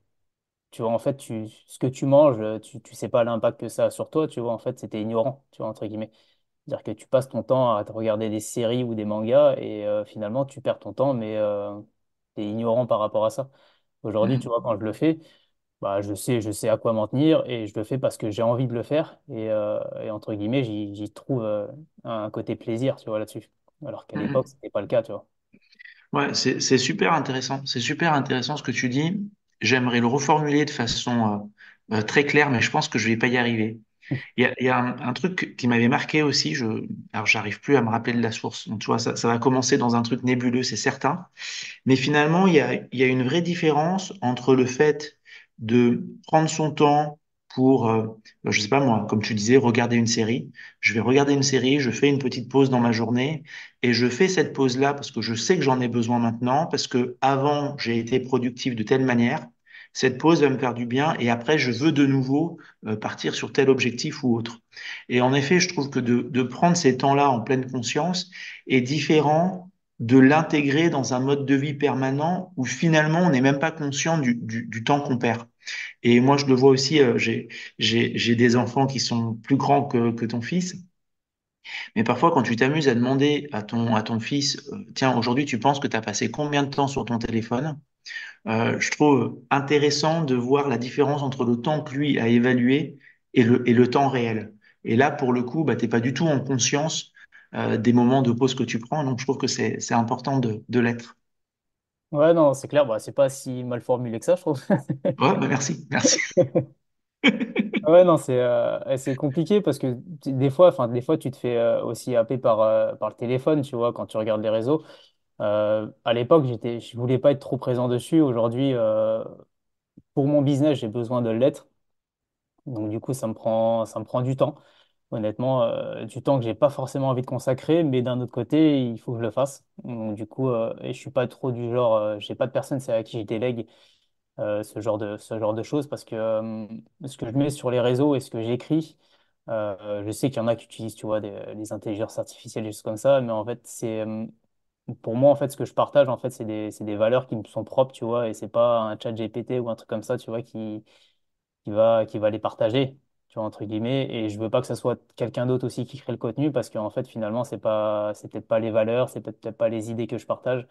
tu vois, en fait, ce que tu manges, tu sais pas l'impact que ça a sur toi, tu vois, en fait, c'était ignorant, tu vois, entre guillemets. C'est-à-dire que tu passes ton temps à te regarder des séries ou des mangas et finalement, tu perds ton temps, mais tu es ignorant par rapport à ça. Aujourd'hui, tu Mhm. vois, quand je le fais, bah, je sais à quoi m'en tenir et je le fais parce que j'ai envie de le faire et entre guillemets, j'y trouve un côté plaisir, tu vois, là-dessus. Alors qu'à l'époque, Mhm. c'était pas le cas, tu vois. Ouais, c'est super intéressant. C'est super intéressant ce que tu dis. J'aimerais le reformuler de façon très claire, mais je pense que je vais pas y arriver. Il y a un truc qui m'avait marqué aussi. Alors, j'arrive plus à me rappeler de la source. Donc, tu vois, ça va commencer dans un truc nébuleux, c'est certain. Mais finalement, il y a une vraie différence entre le fait de prendre son temps pour, je sais pas moi, comme tu disais, regarder une série. Je vais regarder une série, je fais une petite pause dans ma journée et je fais cette pause-là parce que je sais que j'en ai besoin maintenant, parce que avant, j'ai été productif de telle manière. Cette pause va me faire du bien et après, je veux de nouveau partir sur tel objectif ou autre. Et en effet, je trouve que de prendre ces temps-là en pleine conscience est différent de l'intégrer dans un mode de vie permanent où finalement on n'est même pas conscient du temps qu'on perd. Et moi je le vois aussi, j'ai des enfants qui sont plus grands que ton fils, mais parfois quand tu t'amuses à demander à ton fils, tiens, aujourd'hui tu penses que tu as passé combien de temps sur ton téléphone? Je trouve intéressant de voir la différence entre le temps que lui a évalué et le temps réel. Et là, pour le coup, bah, t'es pas du tout en conscience des moments de pause que tu prends, donc je trouve que c'est important de l'être. Ouais, non, c'est clair, bah, c'est pas si mal formulé que ça, je trouve. Ouais, bah merci, merci. Ouais, non, c'est compliqué parce que des fois, tu te fais aussi happer par le téléphone, tu vois, quand tu regardes les réseaux. À l'époque, je voulais pas être trop présent dessus. Aujourd'hui, pour mon business, j'ai besoin de l'être. Donc, du coup, ça me prend du temps. Honnêtement, du temps que j'ai pas forcément envie de consacrer, mais d'un autre côté, il faut que je le fasse. Donc, du coup, et je suis pas trop du genre, j'ai pas de personne c'est à qui je délègue ce genre de choses parce que ce que je mets sur les réseaux et ce que j'écris, je sais qu'il y en a qui utilisent, tu vois, les intelligences artificielles, des choses comme ça, mais en fait, pour moi, en fait, ce que je partage, en fait, c'est des valeurs qui me sont propres, tu vois, et c'est pas un chat GPT ou un truc comme ça, tu vois, qui va les partager, tu vois, entre guillemets, et je veux pas que ce soit quelqu'un d'autre aussi qui crée le contenu parce qu'en fait, finalement, c'est peut-être pas les valeurs, c'est peut-être pas les idées que je partage.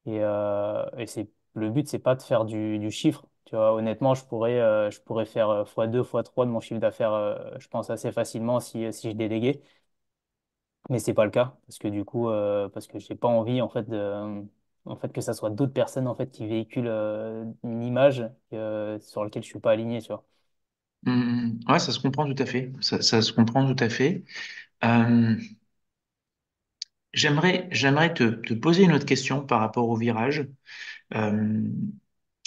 Et le but, c'est pas de faire du chiffre. Tu vois, honnêtement, je pourrais faire x2, x3 de mon chiffre d'affaires, je pense assez facilement si je déléguais. Mais c'est pas le cas parce que du coup, parce que j'ai pas envie en fait en fait que ça soit d'autres personnes en fait qui véhiculent une image sur laquelle je suis pas aligné, tu vois. Ouais, ça se comprend tout à fait. Ça se comprend tout à fait. Euh, j'aimerais te poser une autre question par rapport au virage. Euh,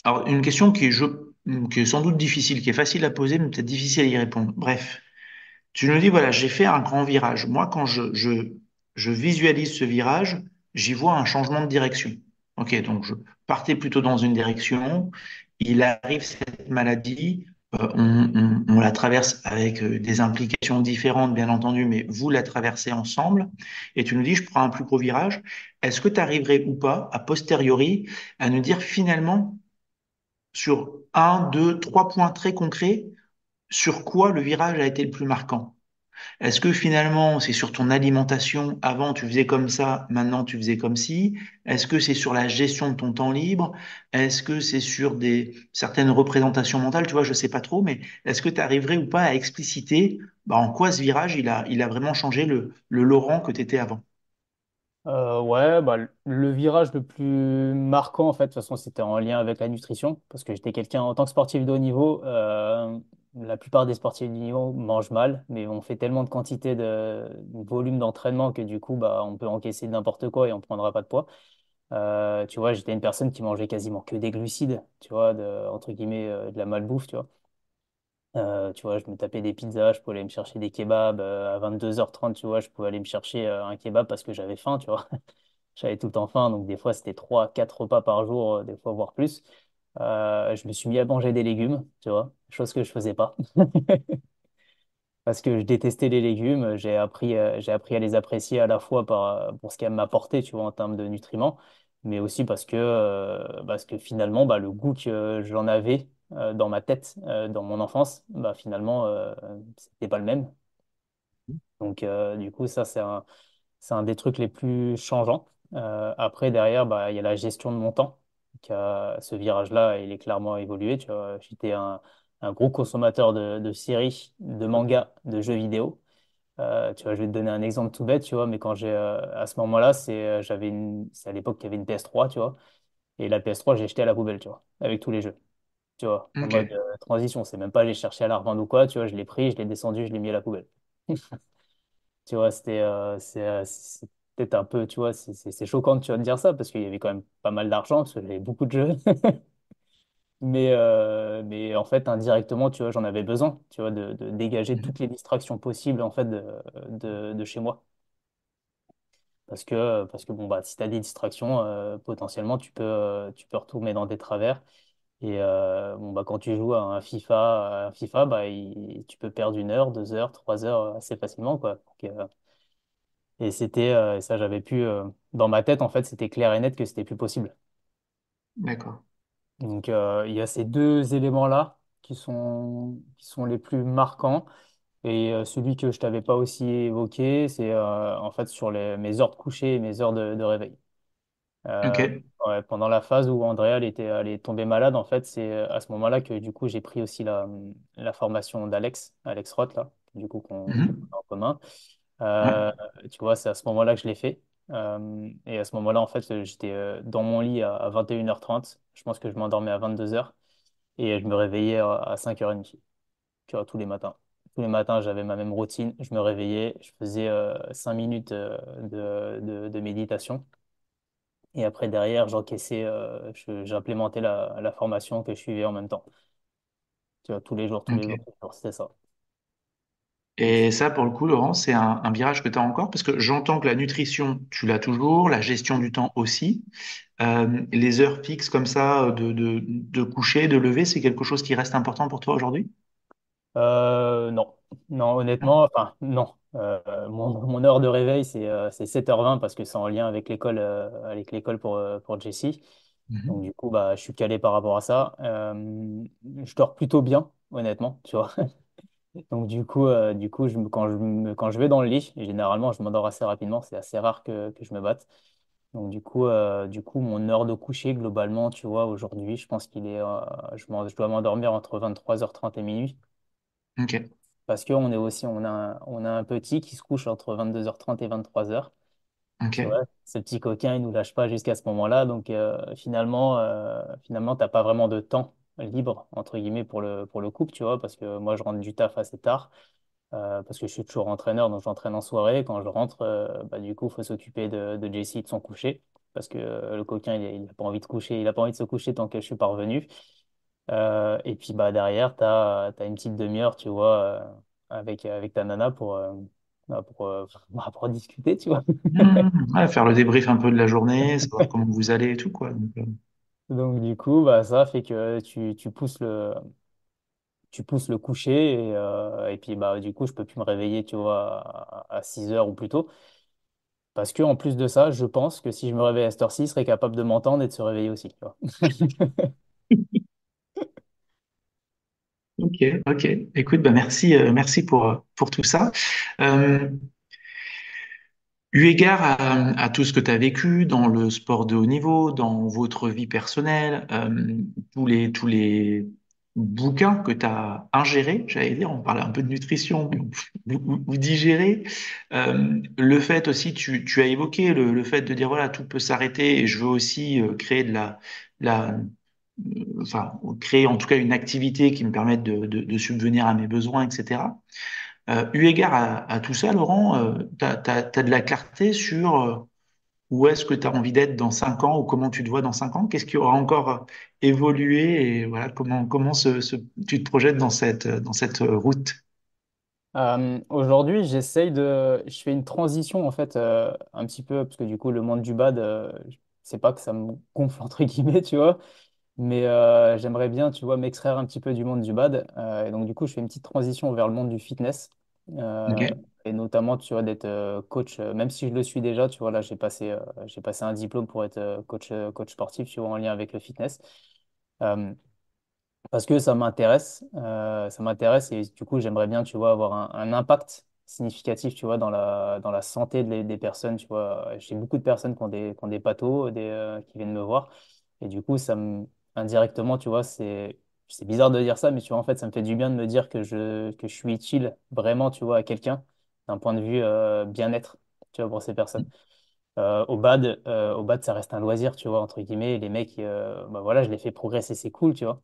alors, une question qui est sans doute difficile, qui est facile à poser, mais peut-être difficile à y répondre. Bref, tu nous dis, voilà, j'ai fait un grand virage. Moi, quand je visualise ce virage, j'y vois un changement de direction. Ok, donc je partais plutôt dans une direction il arrive cette maladie, on la traverse avec des implications différentes, bien entendu, mais vous la traversez ensemble, et tu nous dis, je prends un plus gros virage. Est-ce que tu arriverais ou pas, a posteriori, à nous dire finalement, sur un, deux, trois points très concrets, sur quoi le virage a été le plus marquant? Est-ce que finalement, c'est sur ton alimentation, avant tu faisais comme ça, maintenant tu faisais comme ci? Est-ce que c'est sur la gestion de ton temps libre? Est-ce que c'est sur certaines représentations mentales? Tu vois, je sais pas trop, mais est-ce que tu arriverais ou pas à expliciter en quoi ce virage, il a vraiment changé le Laurent que tu étais avant? Ouais, bah, le virage le plus marquant, en fait, de toute façon, c'était en lien avec la nutrition, parce que j'étais quelqu'un, en tant que sportif de haut niveau, la plupart des sportifs de haut niveau mangent mal, mais on fait tellement de quantité de volume d'entraînement que du coup, bah, on peut encaisser n'importe quoi et on prendra pas de poids. Tu vois, j'étais une personne qui mangeait quasiment que des glucides, tu vois, entre guillemets, de la malbouffe, tu vois. Tu vois, je me tapais des pizzas, je pouvais aller me chercher des kebabs à 22h30, tu vois, je pouvais aller me chercher un kebab parce que j'avais faim, tu vois. J'avais tout le temps faim, donc des fois c'était 3, 4 repas par jour, des fois voire plus. Je me suis mis à manger des légumes, tu vois, chose que je faisais pas. Parce que je détestais les légumes, j'ai appris à les apprécier à la fois pour ce qu'elles m'apportaient, tu vois, en termes de nutriments, mais aussi parce que finalement, bah, le goût que j'en avais dans ma tête, dans mon enfance, bah, finalement, c'était pas le même. Donc, du coup, ça, c'est un des trucs les plus changeants. Après, derrière, bah, il y a la gestion de mon temps. Ce virage-là, il est clairement évolué. Tu vois, j'étais un gros consommateur de séries, de mangas, de jeux vidéo. Tu vois, je vais te donner un exemple tout bête, tu vois, mais à ce moment-là, c'est à l'époque qu'il y avait une PS3, tu vois, et la PS3, j'ai jeté à la poubelle, tu vois, avec tous les jeux, tu vois, en Ok, mode transition. C'est même pas j'ai cherché à la revendre ou quoi, tu vois, je l'ai pris, je l'ai descendu, je l'ai mis à la poubelle. Tu vois, c'est peut-être un peu, tu vois, c'est choquant tu vas me dire ça parce qu'il y avait quand même pas mal d'argent, parce que j'avais beaucoup de jeux. Mais en fait, indirectement, tu vois, j'en avais besoin, tu vois, de dégager toutes mhm, les distractions possibles, en fait, de chez moi. Parce que bon, bah, si tu as des distractions, potentiellement, tu peux retomber dans des travers. Et bon, bah, quand tu joues à un FIFA, bah, tu peux perdre 1 heure, 2 heures, 3 heures assez facilement, quoi. Et ça, j'avais pu, dans ma tête, en fait, c'était clair et net que c'était plus possible. d'accord. Donc, il y a ces deux éléments-là qui sont les plus marquants. Et celui que je t'avais pas aussi évoqué, c'est en fait sur mes heures de coucher et mes heures de réveil. Euh, Ok. ouais, pendant la phase où Andrea elle est tombée malade, en fait, c'est à ce moment-là que du coup j'ai pris aussi la formation Alex Roth, là, du coup qu'on Mhm, a en commun. ouais, Euh, Tu vois, c'est à ce moment-là que je l'ai fait. Et à ce moment-là, en fait, j'étais dans mon lit à 21h30. Je pense que je m'endormais à 22h et je me réveillais à 5h30, tu vois, tous les matins. Tous les matins, j'avais ma même routine. Je me réveillais, je faisais 5 minutes de méditation. Et après, derrière, j'implémentais la formation que je suivais en même temps. Tu vois, tous les jours, tous les jours, ok. tous les jours, c'était ça. Donc, Et ça, pour le coup, Laurent, c'est un virage que tu as encore, parce que j'entends que la nutrition, tu l'as toujours, la gestion du temps aussi. Les heures fixes comme ça de coucher, de lever, c'est quelque chose qui reste important pour toi aujourd'hui? non, non, honnêtement, enfin, non. Mon heure de réveil, c'est 7h20 parce que c'est en lien avec l'école pour Jessie. Donc, Mhm. du coup, bah, je suis calé par rapport à ça. Je dors plutôt bien, honnêtement, tu vois. Donc, du coup quand je vais dans le lit, et généralement, je m'endors assez rapidement. C'est assez rare que je me batte. Donc, du coup, mon heure de coucher, globalement, tu vois, aujourd'hui, je pense je dois m'endormir entre 23h30 et minuit. Ok, Parce on a un petit qui se couche entre 22h30 et 23h. Tu vois, ok, ce petit coquin, il nous lâche pas jusqu'à ce moment-là. Donc, finalement, t'as pas vraiment de temps libre, entre guillemets, pour le couple, tu vois, parce que moi, je rentre du taf assez tard, parce que je suis toujours entraîneur, donc j'entraîne en soirée. Quand je rentre, bah, du coup, il faut s'occuper de Jessie et de son coucher, parce que le coquin, il a pas envie de coucher, il a pas envie de se coucher tant que je suis pas revenu. Et puis bah, derrière, tu as une petite demi-heure, tu vois, avec ta nana pour discuter, tu vois. Ouais, faire le débrief un peu de la journée, savoir comment vous allez et tout, quoi. Donc, Donc du coup, bah, ça fait que tu pousses le coucher et puis bah, du coup, je peux plus me réveiller, tu vois, à 6 heures ou plus tôt. Parce que en plus de ça, je pense que si je me réveille à cette heure-ci, il serait capable de m'entendre et de se réveiller aussi, tu vois. Ok, ok. Écoute, bah merci, merci pour tout ça. Euh, Eu égard à tout ce que tu as vécu dans le sport de haut niveau, dans votre vie personnelle, tous les bouquins que tu as ingérés, j'allais dire, on parlait un peu de nutrition, mais ou digérés, le fait aussi, tu as évoqué le fait de dire, voilà, tout peut s'arrêter et je veux aussi créer la, enfin, créer en tout cas une activité qui me permette de subvenir à mes besoins, etc. Eu égard à tout ça, Laurent, t'as de la clarté sur où est-ce que tu as envie d'être dans 5 ans ou comment tu te vois dans 5 ans? Qu'est-ce qui aura encore évolué et voilà, comment tu te projettes dans cette route? Aujourd'hui, je fais une transition en fait un petit peu parce que du coup le monde du bad, c'est pas que ça me gonfle entre guillemets, tu vois, mais j'aimerais bien, tu vois, m'extraire un petit peu du monde du bad et donc du coup je fais une petite transition vers le monde du fitness Ok. euh, et notamment tu vois d'être coach, même si je le suis déjà, tu vois là j'ai passé un diplôme pour être coach sportif, tu vois, en lien avec le fitness. Euh, Parce que ça m'intéresse et du coup j'aimerais bien, tu vois, avoir un impact significatif, tu vois, dans la santé des personnes, tu vois. J'ai beaucoup de personnes qui ont des pathos, qui viennent me voir et du coup indirectement, tu vois, c'est bizarre de dire ça, mais tu vois, en fait, ça me fait du bien de me dire que je suis utile vraiment, tu vois, à quelqu'un d'un point de vue bien-être, tu vois, pour ces personnes. Au bad, ça reste un loisir, tu vois, entre guillemets. Et les mecs, bah voilà, je les fais progresser, c'est cool, tu vois.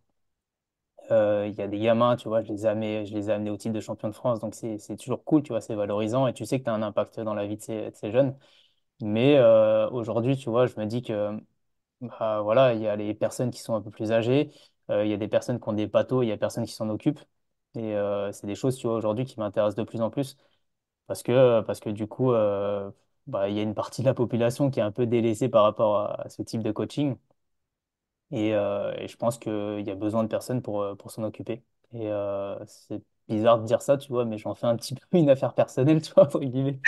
Il y a des gamins, tu vois, je les ai amenés au titre de champion de France, donc c'est toujours cool, tu vois, c'est valorisant et tu sais que tu as un impact dans la vie de ces jeunes. Mais aujourd'hui, tu vois, je me dis que bah, voilà, il y a les personnes qui sont un peu plus âgées, il y a des personnes qui ont des pathos, il y a personne qui s'en occupe. Et c'est des choses, tu vois, aujourd'hui qui m'intéressent de plus en plus parce que du coup, bah, il y a une partie de la population qui est un peu délaissée par rapport à ce type de coaching. Et je pense qu'il y a besoin de personnes pour s'en occuper. Et c'est bizarre de dire ça, tu vois, mais j'en fais un petit peu une affaire personnelle, tu vois, entre guillemets.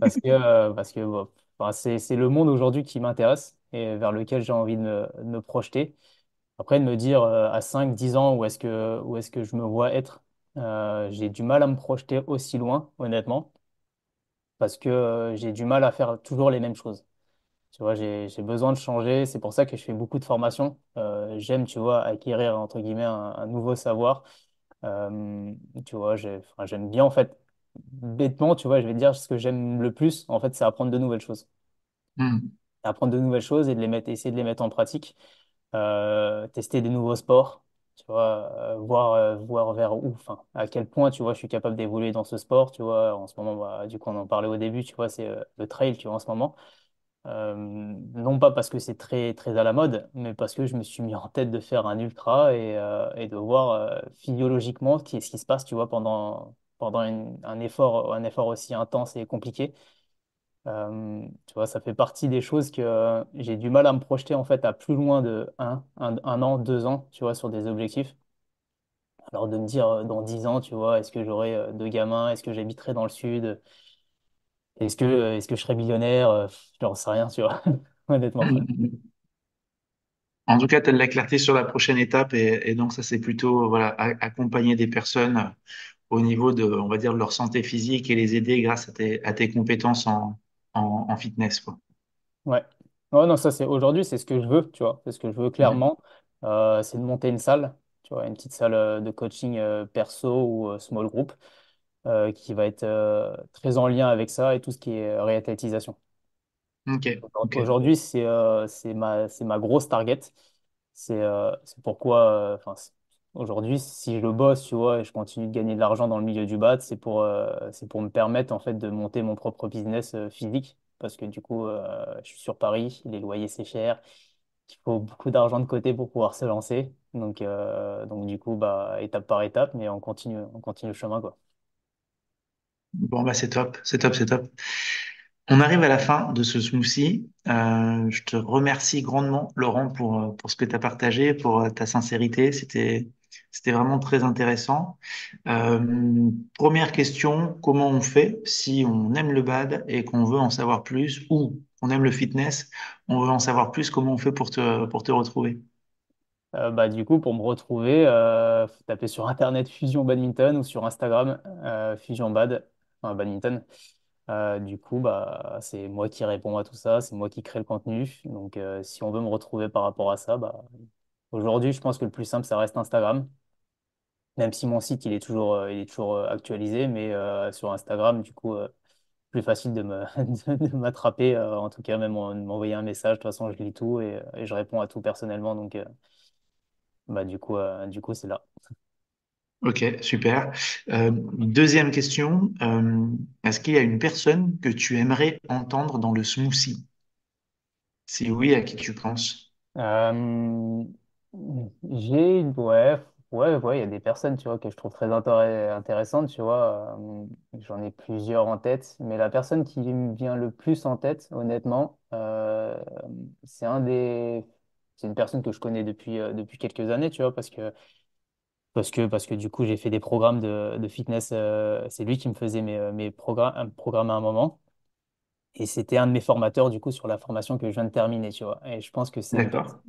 Parce que bon, enfin, c'est le monde aujourd'hui qui m'intéresse et vers lequel j'ai envie de me projeter. Après, de me dire à 5 10 ans où est-ce que je me vois être, j'ai du mal à me projeter aussi loin, honnêtement, parce que j'ai du mal à faire toujours les mêmes choses. Tu vois, j'ai besoin de changer. C'est pour ça que je fais beaucoup de formations. J'aime, tu vois, acquérir, entre guillemets, un nouveau savoir. Tu vois, enfin, j'aime bien, en fait, bêtement, tu vois, je vais te dire ce que j'aime le plus, en fait, c'est apprendre de nouvelles choses. Hmm. Apprendre de nouvelles choses et essayer de les mettre en pratique. Tester des nouveaux sports, tu vois, voir vers où, enfin, à quel point, tu vois, je suis capable d'évoluer dans ce sport, tu vois. En ce moment, bah, du coup, on en parlait au début, tu vois, c'est le trail, tu vois, en ce moment. Non pas parce que c'est très à la mode, mais parce que je me suis mis en tête de faire un ultra et de voir physiologiquement ce qui se passe, tu vois, pendant un effort aussi intense et compliqué. Tu vois, ça fait partie des choses que j'ai du mal à me projeter en fait à plus loin de un an, 2 ans, tu vois, sur des objectifs. Alors de me dire dans 10 ans, tu vois, est-ce que j'aurai 2 gamins, est-ce que j'habiterai dans le sud, est-ce que je serai millionnaire, j'en sais rien, tu vois, honnêtement. Hmm. En tout cas, tu as de la clarté sur la prochaine étape et donc ça, c'est plutôt voilà, accompagner des personnes au niveau de, on va dire, de leur santé physique et les aider grâce à tes compétences en fitness, quoi. Ouais. Ouais, non, ça c'est aujourd'hui, c'est ce que je veux, tu vois. C'est ce que je veux Ouais. clairement. C'est de monter une salle, tu vois, une petite salle de coaching perso ou small group qui va être très en lien avec ça et tout ce qui est réathlétisation. Ok, ok. Aujourd'hui, c'est ma grosse target. C'est pourquoi, aujourd'hui, si je bosse, tu vois, et je continue de gagner de l'argent dans le milieu du bat, c'est pour me permettre, en fait, de monter mon propre business physique. Parce que du coup, je suis sur Paris, les loyers, c'est cher. Il faut beaucoup d'argent de côté pour pouvoir se lancer. Donc du coup, bah, étape par étape, mais on continue le chemin, quoi. Bon, bah, c'est top, c'est top, c'est top. On arrive à la fin de ce smoothie. Je te remercie grandement, Laurent, pour ce que tu as partagé, pour ta sincérité. C'était vraiment très intéressant. Première question, comment on fait si on aime le bad et qu'on veut en savoir plus ou on aime le fitness, on veut en savoir plus, comment on fait pour te retrouver? Du coup, pour me retrouver, faut taper sur Internet Fusion Badminton ou sur Instagram Fusion Bad, enfin, Badminton. Du coup, c'est moi qui réponds à tout ça, c'est moi qui crée le contenu. Donc, si on veut me retrouver par rapport à ça, aujourd'hui, je pense que le plus simple, ça reste Instagram. Même si mon site, il est toujours actualisé, mais sur Instagram, du coup, plus facile de de m'attraper. En tout cas, même de m'envoyer un message. De toute façon, je lis tout et je réponds à tout personnellement. Donc, du coup, c'est là. Ok, super. Deuxième question, est-ce qu'il y a une personne que tu aimerais entendre dans le smoothie? Si oui, à qui tu penses? Euh, ouais, il y a des personnes, tu vois, que je trouve très intéressantes, tu vois. J'en ai plusieurs en tête, mais la personne qui me vient le plus en tête, honnêtement, c'est c'est une personne que je connais depuis quelques années, tu vois, parce que du coup, j'ai fait des programmes de fitness. C'est lui qui me faisait mes programmes à un moment. Et c'était un de mes formateurs, du coup, sur la formation que je viens de terminer, tu vois. Et D'accord.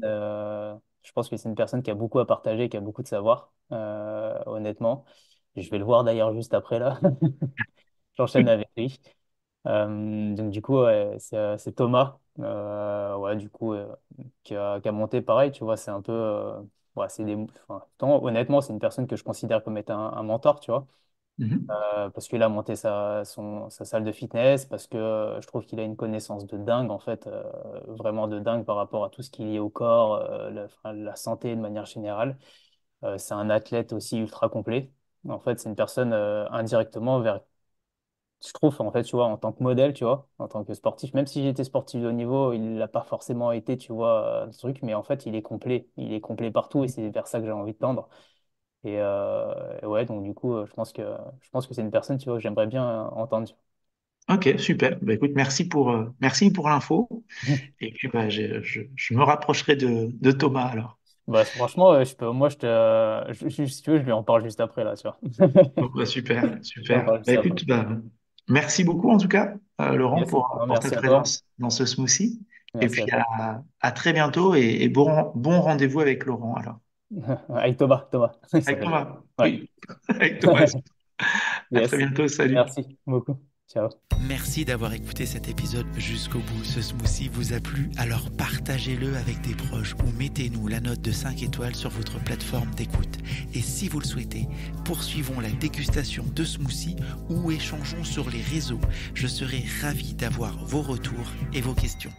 je pense que c'est une personne qui a beaucoup à partager, qui a beaucoup de savoir, honnêtement. Je vais le voir d'ailleurs juste après, là. J'enchaîne avec lui. Donc, du coup, ouais, c'est Thomas, ouais, du coup, qui a monté pareil, tu vois. C'est un peu, ouais, enfin, honnêtement, c'est une personne que je considère comme étant un mentor, tu vois. Mhm. Parce qu'il a monté sa salle de fitness, parce que je trouve qu'il a une connaissance de dingue, en fait, vraiment de dingue par rapport à tout ce qui est lié au corps, enfin, la santé de manière générale. C'est un athlète aussi ultra complet. En fait, c'est une personne indirectement je trouve, en fait, tu vois, en tant que modèle, tu vois, en tant que sportif, même si j'étais sportif de haut niveau, il l'a pas forcément été, tu vois, ce truc, mais en fait, il est complet. Il est complet partout et c'est vers ça que j'ai envie de tendre. Et ouais, donc du coup, je pense que c'est une personne, tu vois, que j'aimerais bien entendre. Ok, super. Bah, écoute, merci pour l'info. Et puis, je me rapprocherai de Thomas alors. Franchement, si tu veux, je lui en parle juste après, là, tu vois. Bon, bah, super, Je lui en super. parle Bah, juste après. écoute, merci beaucoup en tout cas, Laurent, Yes. Non, pour ta merci à toi. présence dans ce smoothie. Et Merci puis à toi. à très bientôt et bon rendez-vous avec Laurent alors. Avec Thomas, il Avec s'appelle. Thomas, Ouais. oui, avec Thomas. À très Yes. bientôt, salut. Merci beaucoup. Ciao. Merci d'avoir écouté cet épisode jusqu'au bout. Ce smoothie vous a plu, alors partagez-le avec des proches ou mettez-nous la note de 5 étoiles sur votre plateforme d'écoute. Et si vous le souhaitez, poursuivons la dégustation de smoothie ou échangeons sur les réseaux. Je serai ravi d'avoir vos retours et vos questions.